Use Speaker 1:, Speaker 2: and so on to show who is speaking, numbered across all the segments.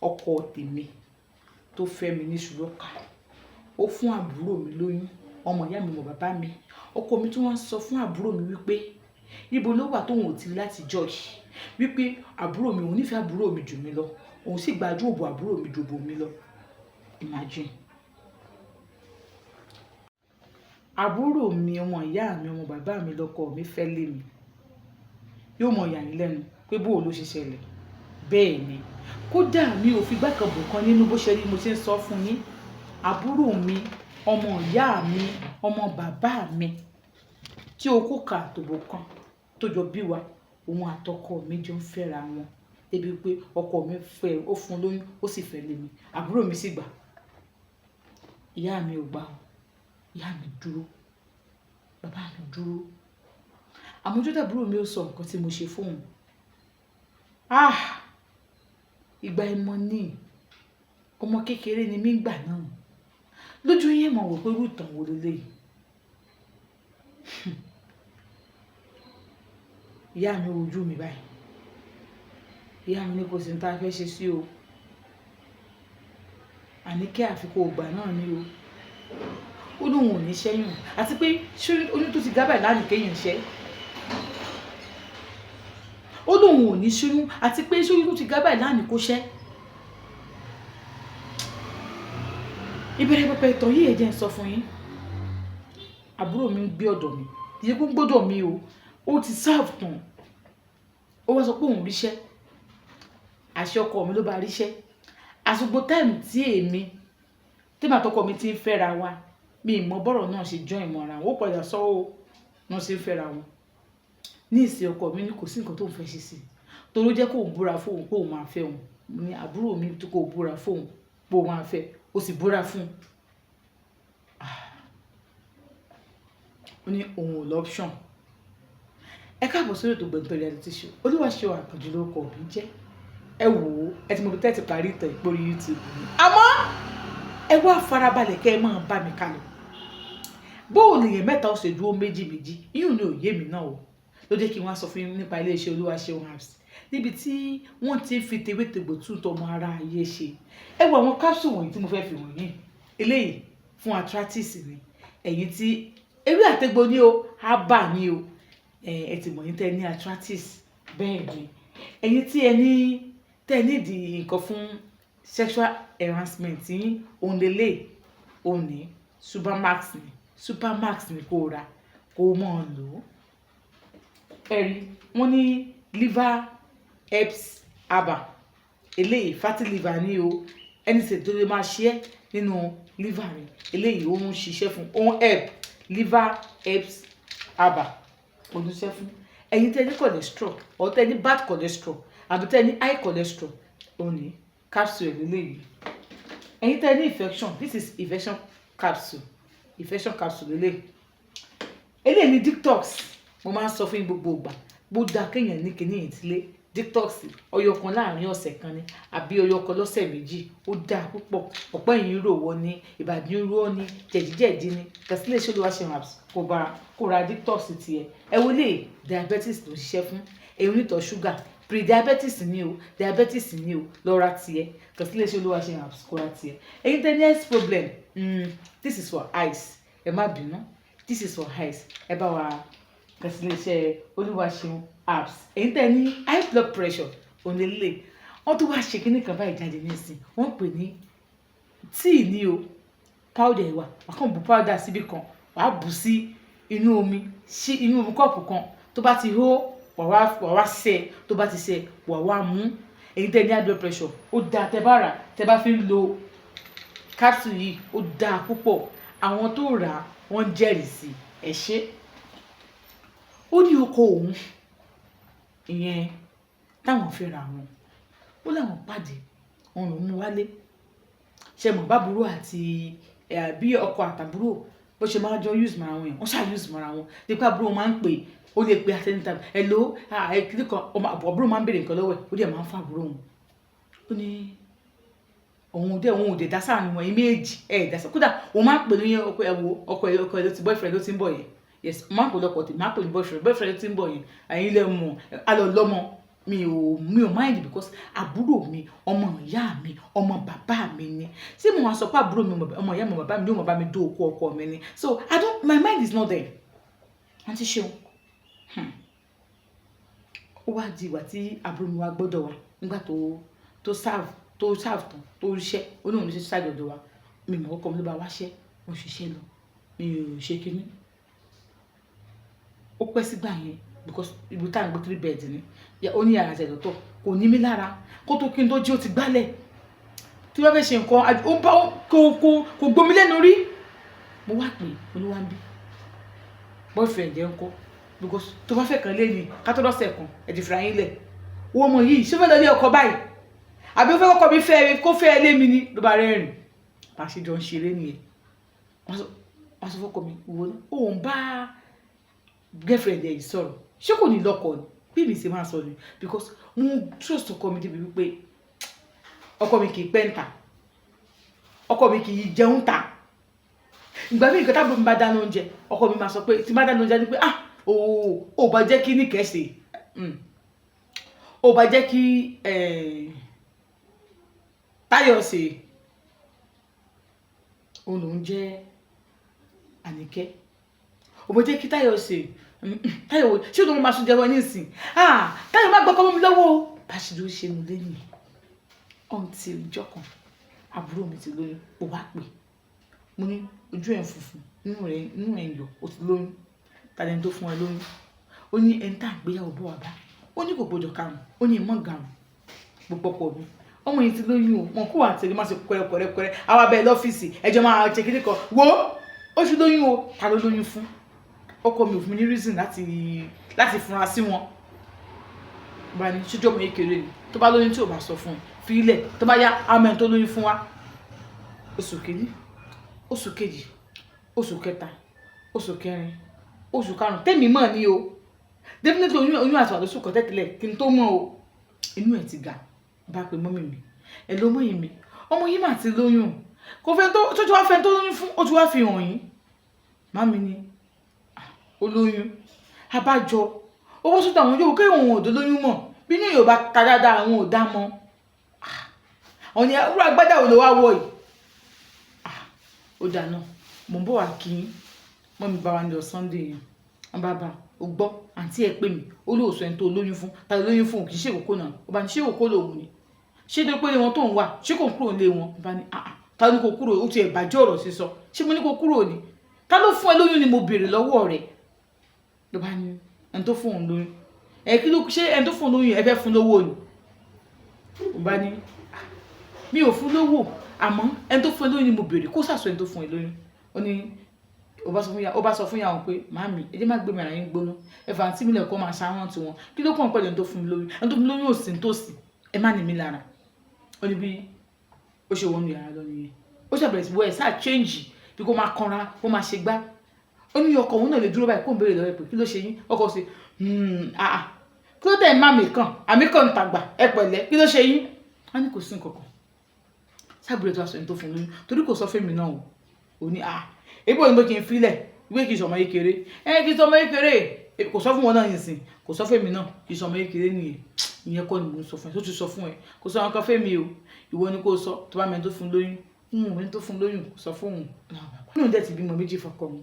Speaker 1: ọkọ tèmi tó fẹ́ mi ní ṣùlọ́kà ó fún àbúrò mi lóyún, ọmọ ìyá mi mọ bàbá mi. Ọkọ mi tí wọ́n sọ fún àbúrò mi wípé níbo ló wà tóun ò ti láti judge wípé àbúrò mi òun nífẹ̀ẹ́ àbúrò mi jù mí lọ, òun sì gbájú òbò àbúrò mi jù òbò mi lọ. Imagine. Àbúrò mi, ọmọ ìyá mi, ọmọ bàbá mi lọkọ mi fẹ́ lé mi. Yóò mọ yà yín lẹ́nu pé bó ló ṣe ṣẹlẹ̀. Bẹ́ẹ̀ ni, kódà mi ò fi gbá kan bò kan nínú bó ṣe rí mo ṣe ń sọ fún yín. Àbúrò mi, ọmọ ìyá mi, ọmọ bàbá mi tí okó ka àtòbò kan tó jọ bí wa, òun àtọkọ mi jọ ń fẹ́ra wọn débi pé ọkọ mi fẹ́, ó fún lóyún, ó sì fẹ́ lé mi. Àbúrò mi sì gbà. Ìyá mi ò gbà o. Ìyá mi dúró. Bàbá mi dúró. Àmójútó àbúrò mi ó sọ nǹkan tí mo ṣe fún òun. Ìgbà ìmọ̀ ni ọmọ kékeré ni mí gbà náà. Lójú yín mọ̀ wò pé irú ìtàn wo lélẹ́yìí. Ìyá mi wojú mi báyìí. Ìyá mi ní kò sí ní tá fẹ́ ṣe sí o. Àníkẹ́ àfikún ògbà náà ni o. Ó lóun ò ní ṣẹ́yún àti pé ṣé oyún tó ti gábà lánìí kéèyàn ṣẹ́. Ó lóun ò ní ṣẹ́yún àti pé ṣé oyún tó ti gábà lánìí kó ṣẹ́. Ìbẹ̀rẹ̀ pẹpẹ ìtàn yìí ẹ jẹ́ n sọ fún yín. Àbúrò mi ń gbé ọ̀dọ̀ mi. Ìyẹn kó ń gbọ́dọ̀ mi o. Ó ti serve tán. Ó wá sọ pé òun ríṣẹ́. Àṣẹ ọkọ mi ló bá ríṣẹ́. Àsìkò time tí tèmi àtọkọ mi ti ń fẹ́ra wa, mi ì mọ bọ́rọ̀ náà ṣe join mọ́ra wọn. Ó padà sọ ó wọ́n ṣe ń fẹ́ra wọn. Ní ìsìn ọkọ mi ní kò sí nǹkan tó ń fẹ́ ṣe sí i. Torí ó jẹ́ kó ń búra fóun pé òun máa fẹ́ òun. Mo ní àbúrò mi tó kó búra fóun pé òun máa fẹ́, ó sì búra fún un. Ó ní òun ò l'option. Ẹ káàbọ̀ sórí ètò Gbẹ̀ngbẹ̀ Reality Show. Olúwaṣeun Àkànjí lórúkọ mi jẹ́. Ẹ wò ó, ẹ ti mọ bí tẹ́ ti parí ìtàn ìpórí YouTube mi. Àmọ́ ẹ wá farabalẹ̀ kẹ́ ẹ máa bá mi kálọ. Bóò nìyẹn mẹ́ta ó ṣe dúró méjì méjì, yíò ní òye mi náà o. Ló jẹ́ kí n wá sọ fún yín nípa ilé-iṣẹ́ Olúwaṣeun Apps. Níbi tí wọ́n ti ń fi tewétegbò tún tọmọ ara ayé ṣe. Ẹ wo àwọn capsule wọ̀nyí tí mo fẹ́ fi wọ̀nyí. Eléyìí fún arthritis ni. Ẹ̀yin tí ewé àtegbò ni o, herbal ni o. Ẹ ti mọ̀ yín tẹ́ ní arthritis. Bẹ́ẹ̀ ni. Ẹ̀yin tí tẹ́ ní di nǹkan fún sexual enhancement yín, òun lélẹ̀, òun ní Supermax ni. Supermax ni kó ra, kó mọ̀ lò. Ẹ̀rí, wọ́n ní liver herbs herbal. Eléyìí fatty liver ni o. Ẹni tí tó lè máa ṣe é nínú liver rẹ̀. Eléyìí ó ń ṣiṣẹ́ fún, ó ń help liver herbs herbal. Ó ń ṣiṣẹ́ fún ẹ̀yin tẹ́ ní cholesterol, or tẹ́ ní bad cholesterol, àbí tẹ́ ní high cholesterol, òun ní capsule eléyìí. Ẹ̀yin tẹ́ ní infection, this is infection capsule. Infection capsule eléyìí. Eléyìí ni detox. Mo máa ń sọ fún yín gbogbo ìgbà. Bó dáa kéèyàn ní kíní ìdílé. Detox ọyọ kan láàrin ọ̀sẹ̀ kan ni àbí ọyọ kan lọ́sẹ̀ méjì. Ó dáa púpọ̀. Ọ̀pọ̀ ẹ̀yin rò wọ́n ní, ìbàdí ń rò ní, jẹ̀díjẹ̀dí ni. Kẹ̀sí lè ṣe Olúwaṣeun Apps kó ra detox tiẹ̀. Ẹ wo lè diabetes ló ṣiṣẹ́ fún. Ẹ̀yin onítọ̀ ṣúgà, pre-diabetes ni o, diabetes ni o, lọ ra tiẹ̀. Kẹ̀sí lè ṣe Olúwaṣeun Apps kó ra tiẹ̀. Ẹ̀yin tẹ́ ní health problem, this is for eyes. Ẹ má bínú. This is for eyes. Ẹ bá wa kẹ̀sí lè ṣe Olúwaṣeun Apps. Ẹ̀yin tẹ́ ní high blood pressure, òun lélẹ̀. Wọ́n tó wá ṣe kíní kan báyìí jáde nísìn. Wọ́n pè ní tea ni o. Powder wà. Wà kàn bu powder síbí kan. Wà á bù sí inú omi kọ́ọ̀pù kan. Tó bá ti hó, wà wá sẹ́. Tó bá ti sẹ́, wà wá mú. Ẹ̀yin tẹ́ ní high blood pressure, ó dáa tẹ́ bá rà, tẹ́ bá fi ń lo capsule yìí, ó dáa púpọ̀. Àwọn tó rà wọ́n jẹ́rìí sí ẹ ṣé. Ó ní ọkọ òun, ìyẹn táwọn fẹ́ ra wọn. Ó láwọn pàdé, wọn ló mú wálé. Ṣé mọ̀ bábúrò àti bí ọkọ àtàbúrò bó ṣe máa jọ use mara wọn yẹn, wọ́n ṣáà use mara wọn. Dípò àbúrò máa ń pè, ó lè pe àtẹni tàbí hello, kíní kan, àbúrò máa ń béèrè nǹkan lọ́wọ́ ẹ̀, ó dẹ̀ máa ń fún àbúrò òun. Ó ní òun ò dé dá sáà ni wọ́n méjì dá sáà. Kódà òun máa ń pè ní ọkọ ẹ̀ ló ti boyfriend ló ti ń bọ̀ yẹn. Yes, máa ń pè lọ́kọ tèmi, máa ń pè ní boyfriend ló ti ń bọ̀ yẹn. Ẹ̀yin lẹ mọ̀, a lọ lọ́mọ. mi ò mind because àbúrò mi ọmọ ìyá mi ọmọ bàbá mi ni ṣé mo wá sọ pé àbúrò mi ọmọ ìyá mi ọmọ bàbá mi yóò bá mi dó oko ọkọ mi ni so my mind is not there. Àǹtí Ṣeun ó wá di ìgbà tí àbúrò mi wá gbọ́dọ̀ wa nígbà tó serve tán tó ríṣẹ́ ó ní òun ní ṣe ṣáàjì ọ̀dọ̀ wa mi mọ̀ ọkọ mi ló bá wáṣẹ́ mo ṣiṣẹ́ lọ mi ò ṣe kinní ó pẹ́ sígbà yẹn because ibi tá à ń gbé 3 bed ni ó ní yàrá tẹ̀ lọ́tọ̀ kò ní mí lára kó tó kí n tó jí ó ti gbálẹ̀ tí wọ́n fẹ́ ṣe nǹkan ó bá kò gbomi lẹ́nu rí mo wá pè olúwa ń bí boyfriend ẹ̀ ń kọ́ because tó bá fẹ́ kàn lé ní ká tó lọ́sẹ̀ kan ẹ̀ ti fìrà yín lẹ̀ wọ́n ọmọ yìí ṣé fẹ́ lọ lé ọkọ báyìí àbí ó fẹ́ kọ́kọ́ mi fẹ́ kó fẹ́ lé mi ní ló bá rẹ́rìn bá ṣe jọ ń ṣeré nìyẹn wọ́n sọ fọ́kọ mi wo òun bá girlfriend ẹ̀ yìí sọ̀rọ̀ ṣé kò ní lọ́kọ ni bí mi ṣe máa sọ ni because mo trust ọkọ mi débi wípé ọkọ mi kì í pẹ́ ń ta ọkọ mi kì í jẹun ta ìgbà míì nǹkan tábìlì mi bá dáná oúnjẹ ọkọ mi máa sọ pé tí bá dáná oúnjẹ ni pé ò bá jẹ́ kí ní kẹ́sì ò bá jẹ́ kí Táyọ̀ ṣe òun lòún jẹ́ Àníkẹ́ ò bá jẹ́ kí Táyọ̀ ṣe Táyọ̀ ṣé òun máa sún jẹ́ wọn ní ìsìn Táyọ̀ má gbọ́kọ́ mọ́ mi lọ́wọ́ o bá ṣe ló ṣe nu lẹ́yìn until ìjọ kan àbúrò mi ti lóyún ó wá pè mo ní ojú ẹ̀ funfun inú ẹ̀ ń yọ ó ti lóyún tàbí ẹni tó fún ẹ lóyún ó ní ẹni tá àgbéyàwó bọ̀ wá bá ó ní kò gbọdọ̀ karùn ó ní ìmọ̀ gàrùn gbogbo pọ̀ mi ọmọ yìí ti lóyún o wọn kó wà tẹ̀lé má ṣe kọ̀rẹ́kọ̀rẹ́ àwọn abẹ́ lọ́fíìsì ẹjọ́ máa ṣe kíní kan wo ó ti lóyún o ta ló lóyún fún ọkọ mi ò fún mi ní reason láti fúnra sí wọn bá ní ṣíjọ́ mi kékeré ni tó bá lóyún tí ò bá sọ fún un fi ilẹ̀ tó bá yá àmọ́ tó lóyún fún wa oṣù kìíní oṣù kejì oṣù kẹta oṣù kẹrin oṣù karùn-ún tèmi mọ̀ ní o definitely oyún àti àdóṣù kan tẹ́tẹ́lẹ̀ kí n tó mọ̀ o inú ẹ̀ ti ga bá pe mọ́mì mi ẹ̀ ló mọ̀ yìí mi ọmọ yìí mà ti lóyún kò fẹ́ tó ti wá fẹ́ tó lóyún fún ó ti wá fi hàn yín màmí ni ó lóyún abájọ owó sọ́tọ̀ àwọn yóò kéwọn òun òdó lóyún mọ̀ bí ní Yorùbá ta dáadáa àwọn ò dá mọ́ àwọn ni wúrà agbádá ò ló wá wọ̀ yìí ó dáná mò ń bọ̀ wá kí mọ́ mi bá wa ní Sunday yẹn wọ́n bá ó gbọ́ àǹtí ẹ̀ pè mí ó lóòsọ ẹni tó lóyún fún ta lóyún fún kì í ṣe òkó náà ó bá ní ṣé òkó lòun ni ṣé tó pé wọn tó ń wà ṣé kò kúrò nílé wọn bá ní ta ní kò kúrò ó ti ẹ̀ bàjẹ́ ọ̀rọ̀ sísọ ṣé mo ní kò kúrò ni ta ló fún ẹ lóyún ni mo béèrè lọ́wọ́ rẹ̀ ló bá ní ẹni tó fún òun lóyún kí ló ṣe ẹni tó fún òun lóyún ẹ fẹ́ fún lówó ni ó bá ní mi ò fún lówó àmọ́ ẹni tó fún ẹ lóyún ni mo béèrè kó sàṣọ ẹni tó fún ẹ lóyún ó ní ó bá sọ fún yà wọn pé màámi ẹ jẹ́ má gbé mi ara yín gbóná ẹ̀fà àǹtí mi lẹ̀kọ́ máa ṣàwọn tí wọn kí ló kàn pẹ̀lú ẹni tó fún mi lóyún ẹni tó fún mi lóyún ò sí nítòsí ẹ má ní mi lára ó ní bí ó ṣe wọnú yàrá lọ nìyẹn ó ṣàbẹ̀rẹ̀ sí wọ ẹ̀ sáà change bí kò máa kanra kó máa ṣe gbá ó ní ọkọ òun náà lè dúró báyìí kó ń béèrè lọ́wọ́ ẹ̀ pé kí ló ṣe yín ọkọ sí kí ló dẹ̀ má mi kàn àmì kàn ń tàgbà ẹ pẹ̀lẹ́ kí ló ṣe yín á ní kò sí nǹkan kan sábúrò tó aṣọ ẹni tó fún lóyún torí kò sọ fẹ́mi náà ò ní ebó ni pé kí n filẹ̀ ìwé kì í sọmọ kékeré kì í sọmọ kékeré kò sọ fún wọn náà yìí sìn kò sọ fẹ́mi náà kì í sọmọ kékeré nìyẹn ìyẹn kọ́ ni mo sọ fún ẹ tó ti sọ fún ẹ kò sọ àwọn kan fẹ́mi o ìwọ ni kò sọ tó bá mẹ́ni tó fún lóyún ẹni tó fún lóyún kò sọ fún òun nínú dẹ̀ ti bímọ méjì fọkọ mi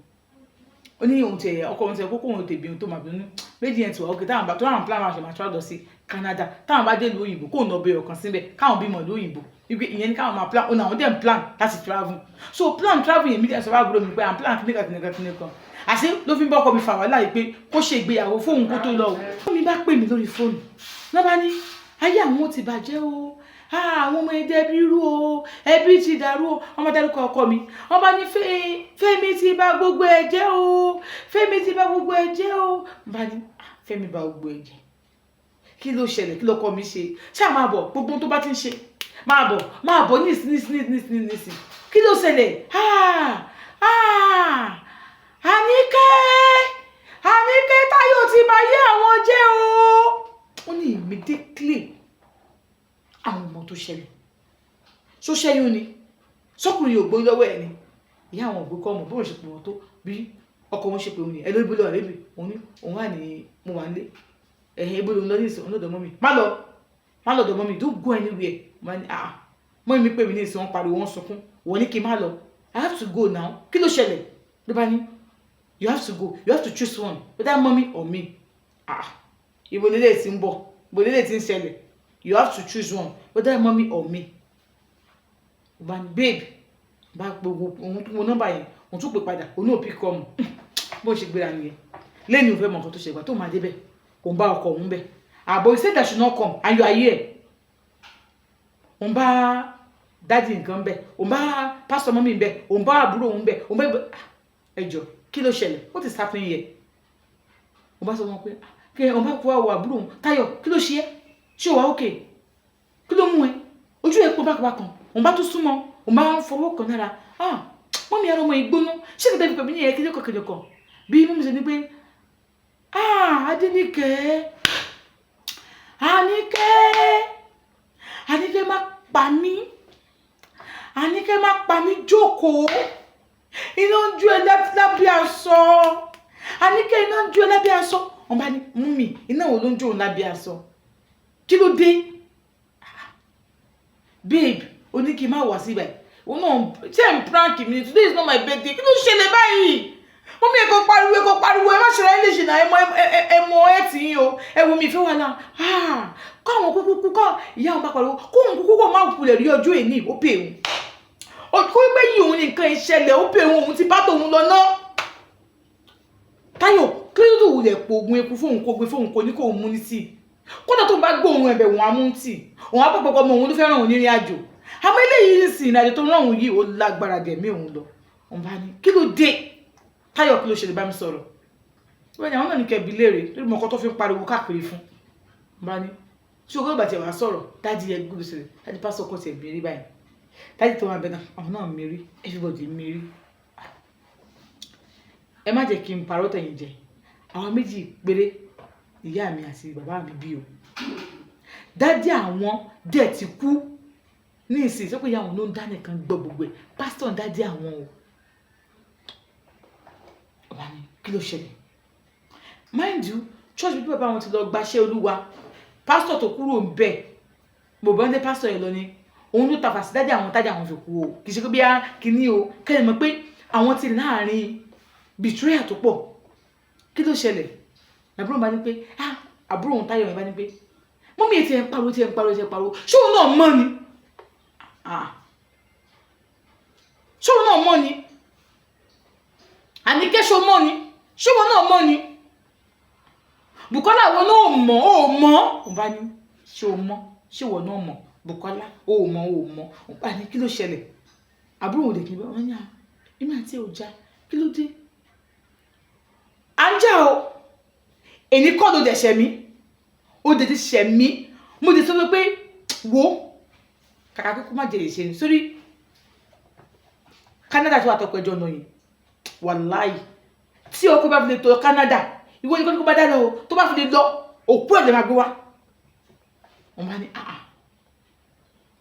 Speaker 1: ó ní ohun tẹ ọkọ ohun tẹ kókó ohun tẹbi ohun tó máa bínú méjì yẹn ti wà ókè táwọn bá tó àwọn plan máa ṣe lọ sí Canada táwọn bá dé ìlú òyìnbó kóun náà bẹ ọkàn síbẹ̀ káwọn bímọ ìlú òyìnbó ìyẹn ní káwọn máa plan ọ̀nà àwọn dẹ̀ plan láti travel so plan travel yẹn mi dẹ̀ sọ fún àbúrò mi pé I'm plan kìnìkan àṣé ló fi ń bọ́ ọkọ mi fà wàhálà yìí pé kó ṣe ìgbéyàwó fóun kó tó lọ o mi bá pè mí lórí fóònù náà bá ní ayé àwọn ti bàjẹ́ o àwọn ọmọ ẹbí rú o ẹbí ti dàrú o ọmọ dárúkọ ọkọ mi wọ́n bá ní Fẹ́mi ti bà gbogbo ẹ̀ jẹ́ o Fẹ́mi ti bà gbogbo ẹ̀ jẹ́ o bá ní Fẹ́mi bà gbogbo ẹ̀ jẹ́ kí ló ṣẹlẹ̀ kí lọkọ mi ṣe ṣáà máa bọ̀ gbogbo tó bá ti ń ṣe máa bọ̀ nísìn kí ló ṣẹlẹ̀ Àníkẹ́ Táyọ̀ ti bà yé àwọn jẹ́ o ó ní immediately àwọn ọmọ tó ṣẹlẹ̀ ṣó ṣẹ́yún ni sọ́kùnrin yóò gbóyún lọ́wọ́ ẹ̀ ni ìyá àwọn ògbókọ́ ọmọ bóun ṣe pè wọ́n tó bí ọkọ wọn ṣe pè wọ́n ni ẹ lórí bólú ọ̀rẹ́ mi òun wà ní mo wà nílé ibo ló ń lọ ní ìsìn ọlọ́dọ̀ mọ́mì má lọ ọ̀dọ̀ mọ́mì, don't go anywhere. Mọ́mì mi pè mí ní ìsìn wọn pariwo wọn sunkún wọ́n ní kí n má lọ, I have to go now. Kí ló ṣẹlẹ̀? Ló bá ní you have to go, you have to choose one, whether mommy or me. Ibo lélẹ̀ tí ń bọ̀, ibo lélẹ̀ tí ń ṣẹlẹ̀, you have to choose one, whether mommy or me. Ló bá ní babe bá gbogbo ohun tó mọ nọ́mbà yẹn òun tún pè padà òun náà pick up bó ṣe gbéra nìyẹn. Lẹ́yìn òun fẹ́ mọ nǹkan tó ṣe ìgbà tó máa débẹ̀ òun bá ọkọ òun bẹ̀. But he said that should not come and you are here. Òun bá dáàdì nǹkan bẹ̀, òun bá pásítọ̀ mọ́mì bẹ̀, òun bá àbúrò òun bẹ̀, òun bá ẹjọ́ kí ló ṣẹlẹ̀, what is happening here? Òun bá sọ wọn pé kí òun bá kó àwọ̀ àbúrò òun, Táyọ̀ kí ló ṣe é, ṣé o wà okay, kí ló mú ẹ, ojú ẹ pọ̀ bákan. Òun bá tún súnmọ́, òun bá ń fọwọ́ kan lára. Mọ́mì ara ọmọ ìgbóná ṣé kí tẹ́lifí pẹ̀lú yẹn kíjọ́kọ̀ bí mọ́mì ṣe ní pé Àníkẹ́ má pa mí jókòó, iná ń jó ẹ lábẹ́ aṣọ. Àníkẹ́ iná ń jó ẹ lábẹ́ aṣọ. Wọ́n bá ní mọ́mì iná wo ló ń jó lábẹ́ aṣọ, kí ló dé? Babe ó ní kí n má wá síbẹ̀, òun náà ṣe ń prank mi, today is not my birthday, kí ló ṣẹlẹ̀ báyìí? Mọ́mì ẹ̀kọ́ pariwo ẹ má ṣe ra ẹ lè ṣe náà ẹmọ ẹ tí yín o, ẹ wo mi ìfẹ́ wà náà. Kọ́ àwọn kúkú kọ́ ìyá òun bá pariwo kó òun kúkú kọ́ máa kulẹ̀ rí ọjọ́ èní ó pè òun. Kó gbé yìí òun nìkan ìṣẹ̀lẹ̀ ó pè òun ti bá tòun lọ ná. Táyọ̀ kí ló dùn wulẹ̀ po ogun eku fóun kó gbé fóun kó ní kó òun mú ní tíì. Kódà tó ń bá gbọ́ òun ẹ̀bẹ̀ wọn á mú tíì. Òun á pọ̀pọ̀ ọmọ òun ló fẹ́ràn òun nírìn àjò. Àmọ́ eléyìí ń sìn ìrìnàjò tó rán òun yìí ó lágbára gẹ̀mí òun lọ. Òun bá ní kí ló dé? Táyọ̀ kí ló ṣe lè bá mi sọ̀rọ̀? Wọ́n ní àwọn náà ní kẹ́bi léèrè lórí mọ̀kọ́ tó fi ń pariwo káàkiri fún. Bá ní tí ogún ìgbà tí wàá sọ̀rọ̀ dájú ẹ gbọ́dọ̀ sílẹ̀ dájú pásọ̀ kọ́ ti ẹ̀mí rí báyìí dájú tó máa bẹ náà àwọn náà mérí everybody mérí. Ẹ má jẹ́ kí n parọ́ tẹ̀yìn jẹ, àwọn méjì péré ìyá mi àti bàbá mi bí o. Dájú àwọn dẹ̀ ti kú ní ìsìn sọ pé ìyá àwọn ló ń dá nìkan gbọ́ gbogbo ẹ̀, pásítọ̀ ń dájú àwọn o. Ọba ni kí ló ṣẹlẹ̀? Mind you, church bí bàbá wọn ti lọ gbaṣẹ́ Olúwa, pásítọ̀ tó kúrò ń bẹ̀ bòbá ń dé pásítọ̀ yẹn lọ ni òun ló tàfà sí dájú àwọn tájà àwọn fi kú o. Kì í ṣe pé bí a kìíní o kẹ́lẹ̀ mọ̀ pé àwọn ti láàrin betrayal tó pọ̀. Kí ló ṣẹlẹ̀? Àbúrò bá ní pé àbúrò òun Táyọ̀ yẹn bá ní pé mọ́mì ẹ̀ ti ẹ̀ ń pariwo ṣé òun náà mọ̀ ni? Ṣé òun náà mọ̀ ni? Àníkẹ́ ṣó mọ̀ ni? Ṣé òun náà mọ̀ ni? Bùkọ́lá wo náà mọ̀ ó mọ̀? Òun bá ní ṣé o mọ̀? Ṣé ìwọ náà mọ̀? Bùkọ́lá ó mọ̀. Òun bá ní kí ló ṣẹlẹ̀? Àbúrò òde kì í bá wọn ní èmi àti ọjà kí ló dé? À ń jà o, èyí kọ́ ló dẹ̀ ṣẹ̀ mí, ó dẹ̀ ti ṣẹ̀ mí, mo dẹ̀ sọ pé wo kàkà kókó má jẹ ìṣe sórí Canada tó wà tọpẹ ẹjọ́ náà yìí wàláì tí ọkọ bá fi lè tọ Canada ìwọ ní kó bá dá lọ tó bá fi lè lọ òkú ẹ̀ lè máa gbé wá. Wọ́n bá ní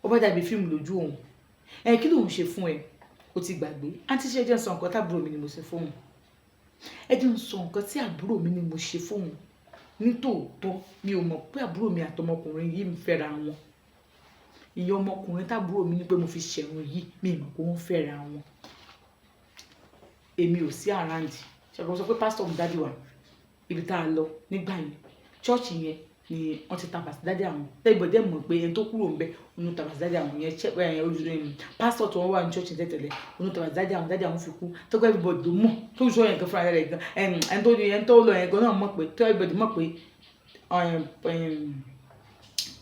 Speaker 1: ó bá dàbí fíìmù lójú òun, kí lòun ṣe fún ẹ? Ó ti gbàgbé àǹtí ṣe jẹ́ sọ nǹkan tí àbúrò mi ni mo ṣe fóun, ẹ jẹ́ ń sọ nǹkan tí àbúrò mi ni mo ṣe fóun. Nítòótọ́ mi ò mọ̀ pé àbúrò mi àtọmọkùnrin yìí ń fẹ́ra wọn. Ìyá ọmọkùnrin tábúrò mi ní pé mo fi ṣẹ̀wọ̀n yìí mi mọ̀ pé wọ́n fẹ́ra wọn. Èmi ò sí àráǹdì ṣàkóso pé pásítọ̀ mi dádì wa ibi tá a lọ nígbà yẹn ṣọ́ọ̀ṣì yẹn ni wọ́n ti tàbà sí dádì àwọn tẹ́gbọ̀dẹ́ mọ̀ pé ẹni tó kúrò ń bẹ onú tàbà sí dádì àwọn yẹn pásítọ̀ tó wọ́n wà ní ṣọ́ọ̀ṣì tẹ́tẹ̀lẹ̀ onú tàbà sí dádì àwọn fi kú tó kọ́ everybody mọ̀ tó sọ yẹn kan fúnra rẹ̀ gan ẹni tó lọ yẹn gan náà mọ̀ pé tó everybody mọ̀ pé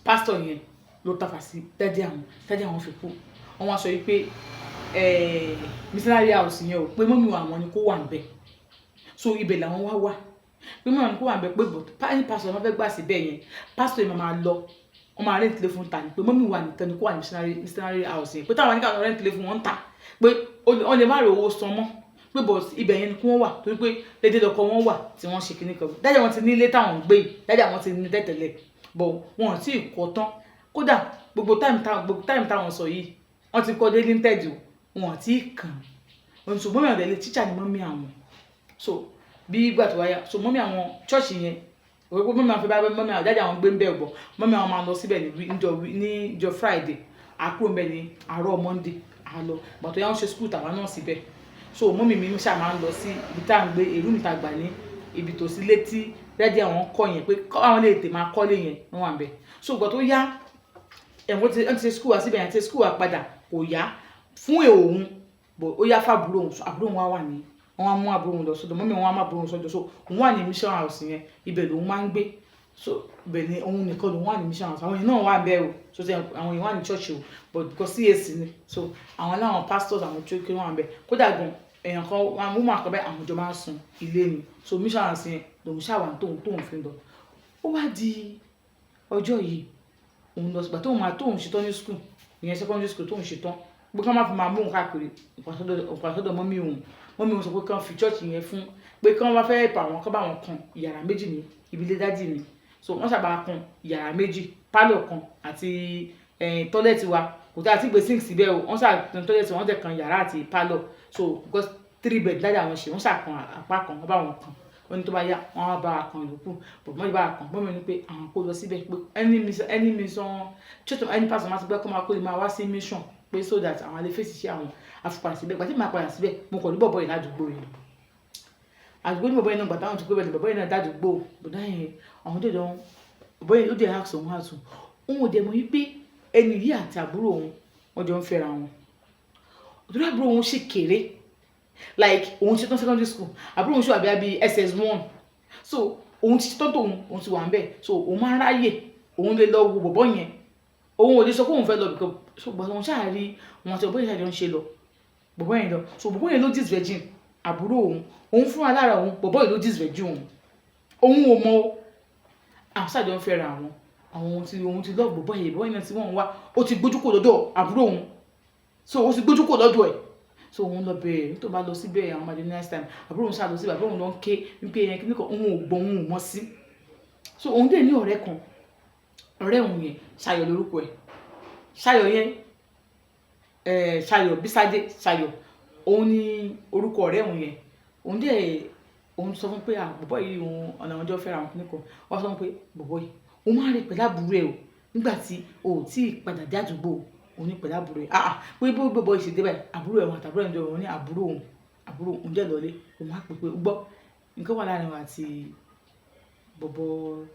Speaker 1: pásítọ̀ yẹn ló tàfà sí dádì àwọn fi kú. Wọ́n wá sọ yìí pé missionary house yẹn o pé mọ́mí àwọn ni kó wà ń bẹ̀, so ibẹ̀ làwọn wá pé mọ́mí àwọn ni kó wà ń bẹ̀ pé but pásítọ̀ wọn fẹ́ gbà sí bẹ́ẹ̀ yẹn pásítọ̀ yẹn máa lọ wọ́n máa rent ilé fún ta ni pé mọ́mí wà nìkan ni kó wà ní missionary house yẹn pé táwọn nígbà wọn rent ilé fún wọn ta pé wọ́n lè má rí owó san mọ́ pé but ibẹ̀ yẹn ni kí wọ́n wà torí pé dédé lọkọ wọn wà tí wọ́n ṣe kíní kan dájà wọn ti ní ilé táwọn gbé dájà wọn ti ní tẹ́tẹ̀lẹ̀ but wọn ò tí ì kọ́ tán kódà gbogbo time táwọn sọ yìí wọ́n ti kọ́ dé linted o wọn àti kàn wọn ṣùgbọ́n mi àdẹ̀lẹ̀ tíṣà ni mọ́mí àwọn so bí ìgbà tó wáyà so mọ́mí àwọn chọ́ọ̀ṣì yẹn pé mọ́mí àwọn fẹ́ bá mọ́mí àwọn jáde àwọn gbé ń bẹ̀ bọ̀ mọ́mí àwọn máa lọ síbẹ̀ ní ìjọ Friday àkúrò ń bẹ̀ ní àárọ̀ Monday àlọ́ bàtọ̀ yà ń ṣe school tàwa náà síbẹ̀ so mọ́mí mi ṣáà máa ń lọ sí ibi tá à ń gbé èrú mi ta gbà ní ibi tó sí létí dájú àwọn kọ́ yẹn pé àwọn lè tè máa kọ́lé yẹn wọ́n wà ń bẹ̀ so ìgbà tó yá ẹ̀wọ̀n ti ṣe school wa síbẹ̀ yẹn ti school wa padà kò yá fún òun bọ̀ ó yá fábúrò òun àbúrò òun wà ní wọ́n á mú àbúrò òun lọ sọ́dọ̀ mọ́mí wọn á má àbúrò òun sọ́dọ̀ so òun wà ní mission house yẹn ibẹ̀ lòun máa ń gbé so ibẹ̀ ni òun nìkan lòun wà ní mission house àwọn èèyàn náà wà bẹ́ẹ̀ o so àwọn èèyàn wà ní church o but because CAC ni so àwọn aláwọn pastors àwọn church wà bẹ́ẹ̀ kódà gan èèyàn kan wọn mú àkọ́bẹ́ àwọn ìjọ máa ń sun ilé ni so mission house yẹn lòun ṣàwà tóun fi lọ ó wá di ọjọ́ yìí òun lọ sígbà tóun ṣetán ní school ìyẹn secondary school tóun ṣetán pé kí wọ́n má fi máa mú òun káàkiri ìpàsọ́dọ̀ mọ́mí òun sọ pé kí wọ́n fi church yẹn fún pé kí wọ́n bá fẹ́ pa àwọn kọ́ bá wọn kan yàrá méjì ní ibi dádì mi so wọ́n sábà kan yàrá méjì pálọ̀ kan àti tọ́lẹ̀tì wa kò tá àti gbé sink síbẹ̀ o wọ́n sàkan tọ́lẹ̀tì wọ́n tẹ̀ kan yàrá àti pálọ̀ so because 3 bed dádì àwọn ṣe wọ́n sàkan apá kan wọ́n bá wọn kan wọ́n ní tó bá yá wọ́n á bá a kan ìlú kù bọ̀ mọ́ ìbá a kan bọ́mọ̀ ní pé àwọn kó lọ síbẹ̀ pé any mission church of any person máa ti gbẹ́ kọ́ máa kó lè máa wá sí mission pé so that àwọn alẹ́ fèsì sí àwọn afipàdé síbẹ̀ gbàtí màá padà síbẹ̀ mo kàn ní bọ̀bọ̀ yìí ládùúgbò yìí àdúgbò ní bọ̀bọ̀ yìí náà gbàtà àwọn tó gbé bẹ̀rẹ̀ bọ̀bọ̀ yìí náà dádùúgbò bọ̀dá yẹn àwọn tó dán bọ̀bọ̀ yìí ó dẹ̀ àṣọ òun àtún òun ò dẹ̀ mọ̀ wípé ẹni yìí àti àbúrò òun wọ́n jọ ń fẹ́ra wọn òtúrò àbúrò òun ṣì kéré like òun ṣetán secondary school àbúrò òun ṣe àbí àbí SS1 so òun ti ṣetán tóun òun ti wà ń bẹ̀ so òun máa ń ráyè òun lè lọ wo bọ̀bọ̀ yẹn òun ò lè sọ pé òun fẹ́ lọ bìkan ṣùgbọ́n òun ṣáà rí wọn àti bọ̀bọ̀ yẹn ṣàjọ ń ṣe lọ bọ̀bọ̀ yẹn lọ so bọ̀bọ̀ yẹn ló dis virgin àbúrò òun fúnra lára òun bọ̀bọ̀ yẹn ló dis virgin òun ò mọ àwọn ṣàjọ ń fẹ́ra àwọn òun ti lọ bọ̀bọ̀ yẹn náà tí wọ́n ń wá ó ti gbójú kò lọ́dọ̀ àbúrò òun so ó ti gbójú kò lọ́dọ̀ ẹ̀ so òun lọ bẹ̀rẹ̀ nítorí bá lọ síbẹ̀ àwọn ọmọdé next time àbúrò òun ṣáà lọ síbẹ̀ àbúrò òun lọ ń ké wípé ẹ̀yẹn kí nìkan òun ò gbọ́ òun ò mọ̀ sí so òun dẹ̀ ní ọ̀rẹ́ kan ọ̀rẹ́ òun yẹn Ṣayọ̀ lórúkọ ẹ̀ Ṣayọ̀ yẹn Ṣayọ̀ Bísádé Ṣayọ̀ òun ní orúkọ ọ̀rẹ́ òun yẹn òun sọ fún pé bọ̀bọ̀ yìí òun ọ̀nà ọjọ́ fẹ́ra àwọn kìnnìkan wọ́n sọ fún pé bọ̀bọ̀ yìí òun máa ń rí pẹ̀lú àbúrò ẹ̀ o nígbà tí o ò tí ì padà dé àdúgbò òun ní pẹ̀lú àbúrò ẹ̀ pé bó bọ̀bọ̀ yìí ṣe dé báyìí àbúrò ẹ̀ wọn àtàbúrò ẹ̀ ń jọ òun ní àbúrò òun jẹ́ lọ́lé òun á pè pé gbọ́ nǹkan wà láàrin wa àti bọ̀bọ̀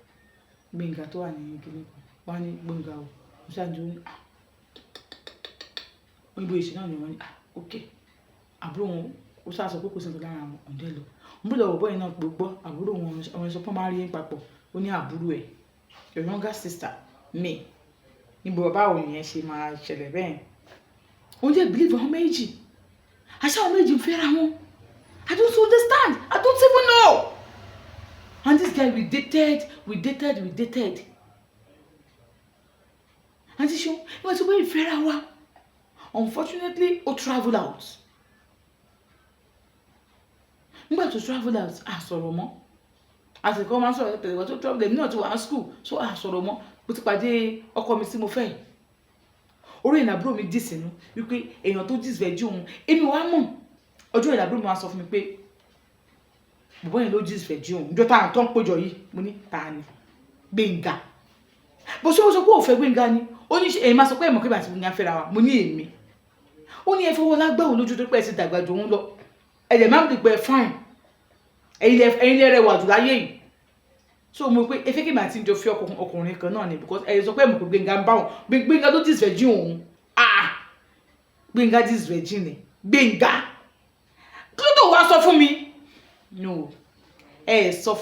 Speaker 1: Gbénga tó wà ní kìnnìkan wọ́n á ní Gbénga o mo ṣáàjú ní òyìnbó ìṣe náà ni wọ́n ní ok àbúrò wọn ó ṣáà sọ pé kò sí nǹkan lára àwọn ọ̀dẹ́ lọ mo bí lọ́wọ́ bọ́yìn náà pé gbọ́ àbúrò wọn ọmọ ẹ̀sọ́ pọ́n máa rí yín papọ̀ ó ní àbúrò ẹ̀ your younger sister me níbo bàbá òun yẹn ṣe máa ṣẹlẹ̀ bẹ́ẹ̀ òun jẹ́ believe àwọn méjì àṣà àwọn méjì ń fẹ́ra wọn I don't understand I don't even know and this guy we dated àti ṣó ìwọ̀n tí wọ́n ìfẹ́ra wa unfortunately ó travel out nígbà tó travel out a sọ̀rọ̀ mọ́ àsìkò máa ń sọ̀rọ̀ tẹ̀lé wọ́n tó travel èmi náà ti wà ní school so a sọ̀rọ̀ mọ́ bó ti pàdé ọkọ mi tí mo fẹ́ orí ìnàbúrò mi dì sínú wípé èèyàn tó dì sẹ́jú òun èmi wàá mọ̀ ọjọ́ ìnàbúrò mi wá sọ fún mi pé bọ̀bọ́ yẹn ló dì sẹ́jú òun ìjọ táwọn tó ń péjọ yìí mo ní ta ni Gbénga bó ṣe ó sọ pé òfẹ́ Gbénga ni ó ní èyí máa sọ pé ẹ̀mọ́ kí bàtí Gbénga fẹ́ra wa mo ní èmi ó ní ẹ fọwọ́ lágbà òun lójú tó pẹ́ sí dàgbà jù òun lọ ẹ̀jẹ̀ máa ń dìgbẹ́ fine ẹ̀yin lẹ́rẹ̀ wà jù láyé yìí so mo pé efe kí màá ti jọ fi ọkùnrin kan náà ni because ẹ̀yin sọ pé ẹ̀mọ́ pé Gbénga ń bá òun Gbénga ló dis virgin òun Gbénga dis virgin ni Gbénga kí ló tó wá sọ fún mi no sọ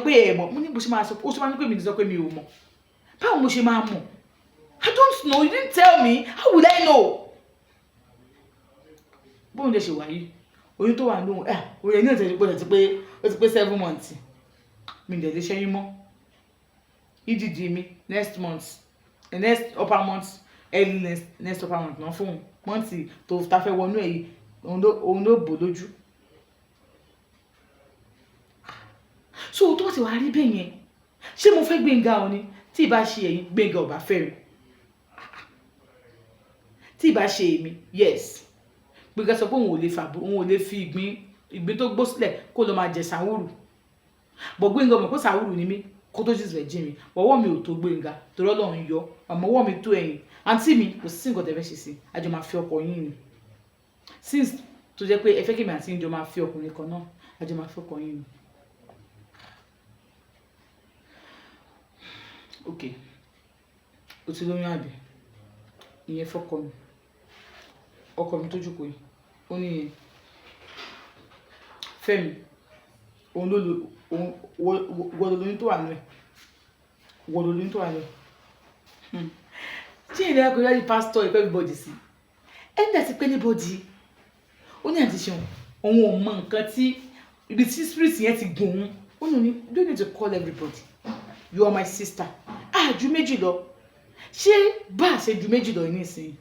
Speaker 1: pé ẹ mọ̀ mo ní bó ṣe máa sọ ó ṣe máa ní pé mi ní sọ pé mi ò mọ̀ báwo mo ṣe máa mọ̀ I don't know you didn't tell me how would I know bóun lè ṣe wáyé oyún tó wà lóhun oyún ní ìtẹ̀jú pé ó ti pé 7 months mi dẹ̀ lè ṣẹ́yìn mọ́ ìdìdì mi next upper month early next upper month náà fún mọ́ǹtì tó ta fẹ́ wọnú ẹ̀ yìí òun ló bò lójú so tó ti wá rí bẹ́ẹ̀ yẹn ṣé mo fẹ́ Gbénga ọ ni tí ì bá ṣe ẹ̀yin Gbénga ò bá fẹ́ mi tí ì bá ṣe èmi yes Gbénga sọ pé òun ò lè fi ìgbín tó gbó sílẹ̀ kó lọ máa jẹ sàwúrù bọ̀ Gbénga mọ̀ pé sàwúrù ni mí kó tó jíṣẹ́ jí mi ọwọ́ mi ò tó Gbénga torí Ọlọ́run yọ àmọ́ ọwọ́ mi tó ẹ̀yìn àǹtí mi kò sí nǹkan tẹ́ fẹ́ ṣe sí àjọ máa fi ọkọ yín ni since tó jẹ́ pé ẹ fẹ́ kí mi àti ìjọ máa fi ọkùnrin kan náà àjọ máa fi ọkọ yín ni. ok o ti lóyún àbí ìyẹn fọkọ mi ọkọ mi tó jókòó yìí ó ní yẹn Fẹ́mi òun ló lo òun wọ́n lóyún tó wà nù ẹ̀ wọ́n lóyún tó wà nù ẹ̀ tí ìrìn àkójọ di pásítọ̀ ìpẹ́ everybody sí ẹni dẹ̀ ti pé níbọ̀dì ó ní àti ṣeun òun ò mọ nǹkan tí ibi tí spirit yẹn ti gùn òun ó ní you need to call everybody you are my sister ju méjì lọ ṣé bá a ṣe ju méjì lọ ní ìsìn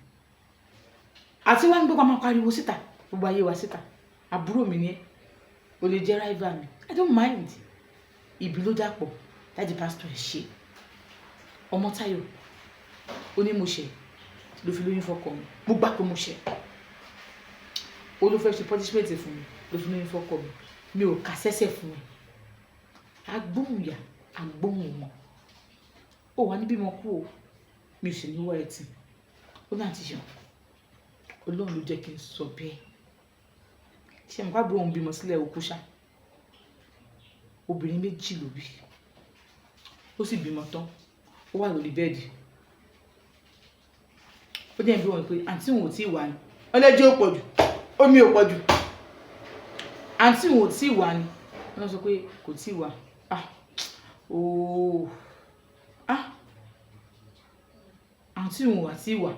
Speaker 1: àti wá ń gbọ́ máa pariwo síta gbogbo ayé wa síta àbúrò mi ni ẹ́ o lè jẹ́ rival mi I don't mind ìbí ló dàpọ̀ láti pásítọ̀ ẹ̀ ṣe ọmọ Táyọ̀ ó ní mo ṣe ló fi lóyún fọ́kọ mi mo gbà pé mo ṣe ó ló fẹ́ ṣe punishment fún mi ló fi lóyún fọ́kọ mi mi ò kà sẹ́sẹ̀ fún mi agbóhùn yà agbóhùn mọ́ ó wà níbí mo kú o mi ò sì ní wá ẹtì ó náà ti yàn Ọlọ́run ló jẹ́ kí n sọ bẹ́ẹ̀ ṣe mo káàbọ̀ òun bímọ sílẹ̀ òkú ṣá obìnrin méjì ló bí ó sì bímọ tán ó wà lórí bẹ́ẹ̀dì ó dẹ̀ bí wọn pé àǹtí òun ò tí ì wà ní ọlẹ́jọ́ ò pọ̀ jù omi ò pọ̀ jù àǹtí òun ò tí ì wà ní wọ́n sọ pé kò tí ì wà àǹtí òun àti ìwà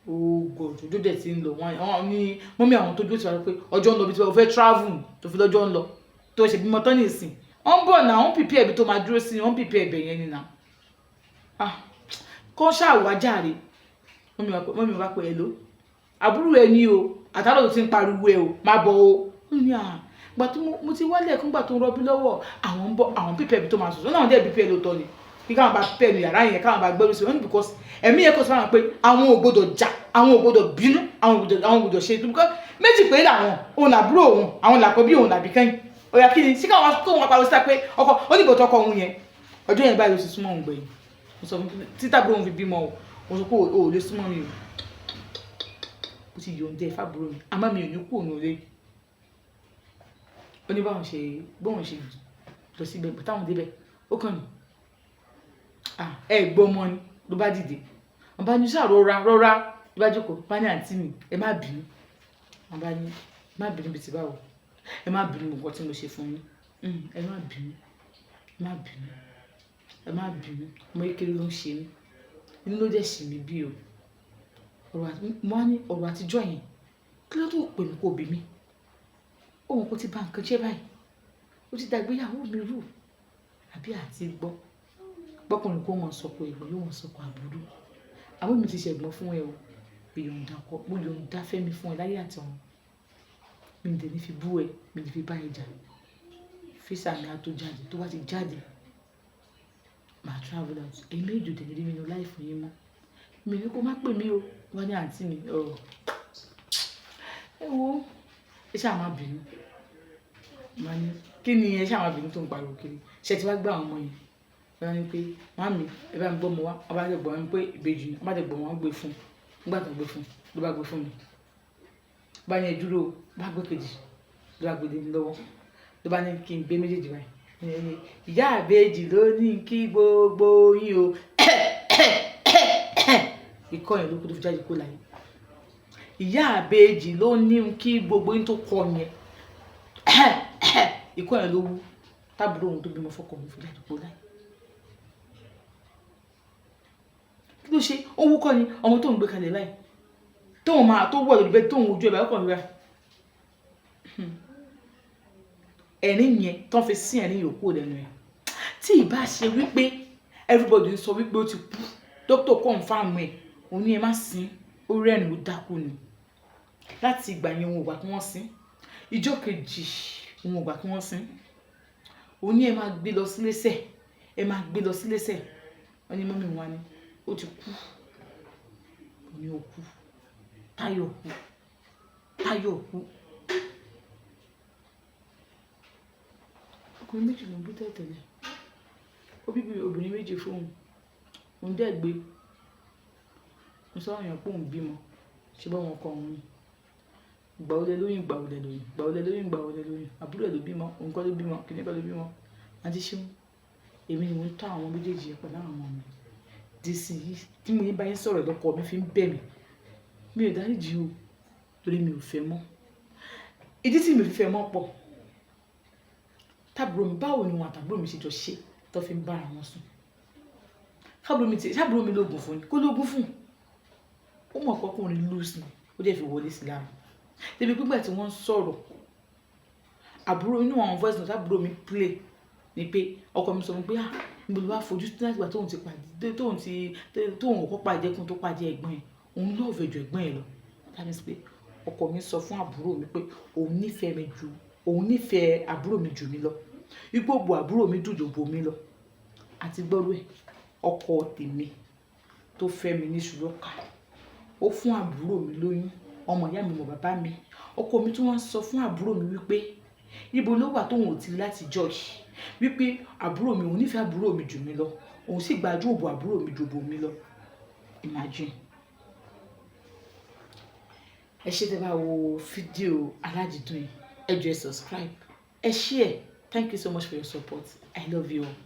Speaker 1: God ojú dẹ̀ ti ń lọ wọ́n ní mọ́mí àwọn tó dúró ti wá pé ọjọ́ ń lọ bí tí wọ́n fẹ́ travel tó fi lọ́jọ́ ń lọ tó ṣe bímọ tán nìsín wọ́n ń bọ̀ náà wọ́n pìpì ẹ̀bí tó máa dúró sí wọ́n pìpì ẹ̀bẹ̀ yẹn ni náà kó ṣàwá jàre mọ́mí wá pé ẹ ló àbúrò ẹ ní o àtàlọ́ tó ti ń pariwo ẹ o má bọ̀ o ní gbà tó mo ti wálé ẹ̀kún gbà tó ń rọbí lọ́wọ́ àwọn ń bọ̀ àwọn pìpì ẹ̀bí tó máa sọ̀tọ̀ náà dẹ̀ pìpì ẹ̀ ló tọ́ ni kí káwọn bá pẹ̀ ní yàrá yẹn káwọn bá gbẹ́rù sí wọn because ẹ̀mí yẹn kò sọ fún pé àwọn ò gbọdọ̀ jà àwọn ò gbọdọ̀ bínú àwọn ò gbọdọ̀ ṣe ètò because méjì pé làwọn òun làbúrò òun àwọn làkọ́ bí òun làbí kẹ́yìn ọ̀yà kí ni sí káwọn tó wọn pariwo síta pé ọkọ ó ní ìbọ̀tọ̀ ọkọ òun yẹn ọjọ́ yẹn báyìí ló sì súnmọ́ òun gbẹ̀yìn mo sọ fún títà bí òun fi bímọ o mo sọ pé o ò lè súnmọ́ mi o ó ti yọ̀ǹdẹ̀ fábúrò mi àmọ́ mi ò ní kú òun ò lè ó ní bóun ṣe lọ síbẹ̀ pé táwọn débẹ̀ ó kàn ní ẹ gbọ́ ọmọ ni ló bá dìde wọn bá ní sáà rọra ló bá jókòó bá ní àǹtí mi ẹ má bínú wọn bá ní má bínú bí ti báwo ẹ má bínú nǹkan tí mo ṣe fún yín ẹ má bínú ọmọ kékeré ló ń ṣe mí inú ló dẹ̀ ṣì mí bí o mo á ní ọ̀rọ̀ àtijọ́ yẹn kí ló tó pè mí kó bí mi òun kò ti bà nǹkan jẹ́ báyìí ó ti dàgbéyàwó mi rú àbí àti gbọ́ gbọ́kùnrin kó wọn sọ̀kò ìwọ yóò wọn sọ̀kò àbúrú àwọn mi ti ṣẹ̀gbọ́n fún ẹ o mo yọ̀ǹda Fẹ́mi fún ẹ láyé àti ọ̀run mi ní tẹ̀lé fi bú ẹ mi ní fi bá ẹ jà físà mi á tó jáde tó bá ti jáde màá travel out èyí méjì tẹ̀lé rí mi ní láì fún yín mọ́ mi ní kó má pè mí o wọ́n ní àǹtí mi ẹ wo ẹ ṣáà má bínú kí ni ẹ ṣáà má bínú tó ń pariwo kiri ṣe ti wá gbá àwọn ọmọ yẹn wọ́n ní pé màmí ẹ bá mi gbọ́ mọ wá ọba tẹ gbọ́ mi pé ìbejì ni ọba tẹ gbọ́ wọn gbé fún nígbà tó gbé fún ló bá gbé fún mi bá yẹn dúró bá gbé kejì ló bá gbé mi lọ́wọ́ ló bá ní kí n gbé méjèèjì báyìí ìyá àbejì ló ní kí gbogbo yín o ikọ́ yẹn ló kó tó fi jáde kó láyé ìyá àbejì ló ní kí gbogbo yín tó kọ yẹn ikọ́ yẹn ló wú tábìlì ohun tó bímọ fọ́kọ mi fi jáde kó láyé. kí ló ṣe owó kọ́ ni ọmọ tó ń gbé kalẹ̀ láì tóun máa tó wọ̀ lórí bẹ́ẹ̀ tóun ojú ẹ̀ bá ọkọ̀ rẹ̀ ẹ̀rín yẹn tó ń fi sí ẹ̀rín yòókù lẹ́nu ẹ̀ tí ìbá ṣe wípé everybody ń sọ wípé ó ti kú dókítà confirm ẹ̀ òun ní ẹ má sin ó rẹ́rìn ó dákú ni láti ìgbà yẹn òun ò gbà kí wọ́n sin ìjọ́ kejì òun ò gbà kí wọ́n sin òun ní ẹ máa gbé lọ sílẹ̀sẹ̀ wọ́n ní mọ́mí wa ni ó ti kú òní ó kú Táyọ̀ kú ọkùnrin méjì ló ń bú tẹ́tẹ̀lẹ̀ ó bí obìnrin méjì fún òun dẹ́ gbé mo sọ àwọn èèyàn pé òun bímọ ṣe bá wọn kọ òun ni gbà ó lé lóyún gbà ó lé lóyún gbà ó lé lóyún gbà ó lé lóyún àbúrò ẹ̀ ló bímọ òun kọ́ ló bímọ kìnìún kọ́ ló bímọ àti ṣéun èmi ni mo ń tọ́ àwọn méjèèjì yẹn pẹ̀lú àwọn ọmọ mi dìísì yìí tí mo yín bá yín sọ̀rọ̀ lọ́kọ mi fi ń bẹ̀ mí mi ò dáríjì o torí mi ò fẹ́ mọ́ ìdí tí mi ò fi fẹ́ mọ́ pọ̀ tábúrò mi báwo ni wọn àtàbúrò mi ṣe jọ ṣe tó fi ń bára wọn sùn tábúrò mi lóògùn fún ni kó lóògùn fún ó mọ̀ pọ́kùnrin lùsì ó dẹ̀ fi wọlé sí lára débi pígbà tí wọ́n ń sọ̀rọ̀ àbúrò inú àwọn voice note àbúrò mi play ni pé ọkọ mi sọ fún pé níbo ló wá fojú sí láti gbà tóun kọ́kọ́ pàjẹ́ kún tó pàjẹ́ ẹ̀gbọ́n ẹ̀ òun lọ́ọ̀fẹ́ ju ẹ̀gbọ́n ẹ̀ lọ láti sọ pé ọkọ mi sọ fún àbúrò mi pé òun nífẹ̀ẹ́ àbúrò mi jù mí lọ ipò bo àbúrò mi dùn jù bo mi lọ àti gbọ́rú ẹ̀ ọkọ tèmi tó fẹ́ mi ní ṣùlọ́kà ó fún àbúrò mi lóyún ọmọ ìyá mi mọ̀ bàbá mi ọkọ mi tún wọ́n sọ fún àbúrò mi wípé níbo ló wà tóun ò ti láti George wípé àbúrò mi òun nífẹ̀ẹ́ àbúrò mi jù mí lọ òun sì gbájú òbò àbúrò mi jù bò mí lọ imagine. ẹ ṣé tẹ́ bá wo fídíò aládìídùn yìí ẹ jọ̀ọ́ ẹ subscribe ẹ share. Thank you so much for your support. I love you all.